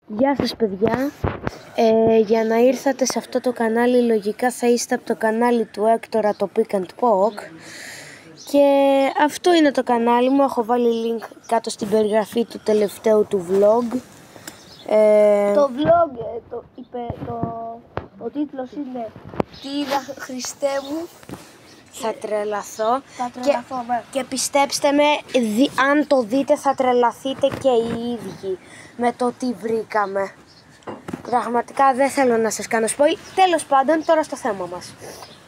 Γεια σας παιδιά, για να ήρθατε σε αυτό το κανάλι λογικά θα είστε από το κανάλι του Έκτορα, το Pick and Poke. Και αυτό είναι το κανάλι μου, έχω βάλει link κάτω στην περιγραφή του τελευταίου του vlog. Το vlog, ο τίτλος είναι «Τι είδα Χριστέ μου». Θα τρελαθώ, Ναι. και πιστέψτε με, αν το δείτε θα τρελαθείτε και οι ίδιοι με το τι βρήκαμε. Πραγματικά δεν θέλω να σας κάνω spoil. Τέλος πάντων, τώρα στο θέμα μας.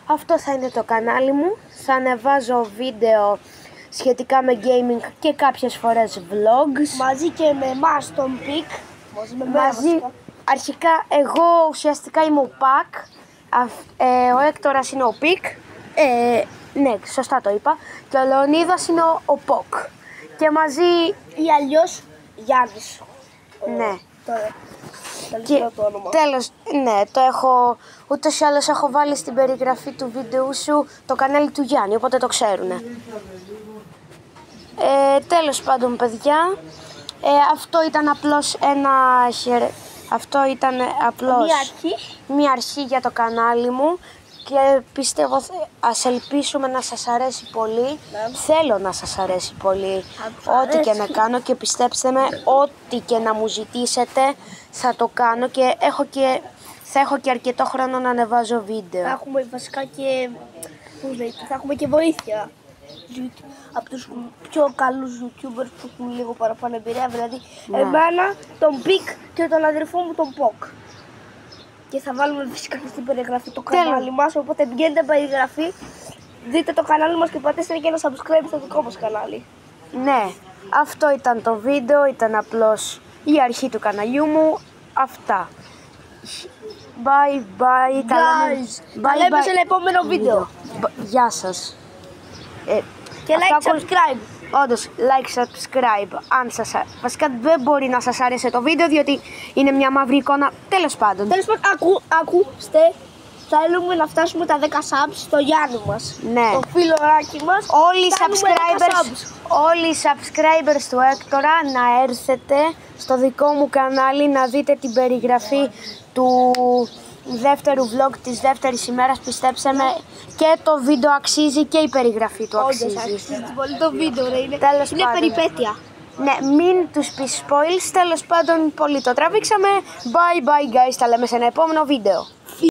Αυτό θα είναι το κανάλι μου. Θα ανεβάζω βίντεο σχετικά με gaming και κάποιες φορές vlogs. Μαζί και με εμάς τον Pick. Αρχικά εγώ ουσιαστικά είμαι ο Pack. Ο Έκτορας είναι ο Pick. Ναι, σωστά το είπα. Και ο Λεωνίδας είναι ο Poke. Και μαζί Ή αλλιώς Γιάννης. ναι. Και το όνομα. Τέλος, ναι, το έχω, ούτως ή άλλως έχω βάλει στην περιγραφή του βίντεο σου το κανάλι του Γιάννη, οπότε το ξέρουνε. Τέλος πάντων παιδιά, αυτό ήταν απλώς μια αρχή για το κανάλι μου και πιστεύω ας ελπίσουμε να σας αρέσει πολύ. Ναι. Θέλω να σας αρέσει πολύ ό,τι και να κάνω και πιστέψτε με, ό,τι και να μου ζητήσετε θα το κάνω και θα έχω και αρκετό χρόνο να ανεβάζω βίντεο. Θα έχουμε βασικά και, θα έχουμε και βοήθεια από τους πιο καλούς YouTubers που έχουν λίγο παραπάνω εμπειρία, δηλαδή εμένα, τον Pick και τον αδερφό μου τον Poke. Και θα βάλουμε φυσικά και στην περιγραφή το κανάλι μας, οπότε πηγαίνετε περιγραφή, δείτε το κανάλι μας και πατήστε και ένα subscribe στο δικό μας κανάλι. Ναι, αυτό ήταν το βίντεο, ήταν απλώς η αρχή του καναλιού μου, αυτά. Bye bye, Τα λέμε σε ένα επόμενο βίντεο. Γεια σας. Και like, subscribe. Όντως, like, subscribe. Βασικά δεν μπορεί να σας άρεσε το βίντεο διότι είναι μια μαύρη εικόνα. Τέλος πάντων. Ακούστε. Θέλουμε να φτάσουμε τα 10 subs στο Γιάννη μας. Ναι. Το φιλωράκι μας. Όλοι οι subscribers του Έκτορα να έρθετε στο δικό μου κανάλι να δείτε την περιγραφή του δεύτερου vlog της δεύτερης ημέρας, πιστέψτε με, και το βίντεο αξίζει και η περιγραφή του αξίζει. Αξίζει πολύ το βίντεο, ρε. Είναι περιπέτεια. Ναι, μην τους πεις spoils, τέλος πάντων πολύ το τραβήξαμε. Bye bye guys, τα λέμε σε ένα επόμενο βίντεο.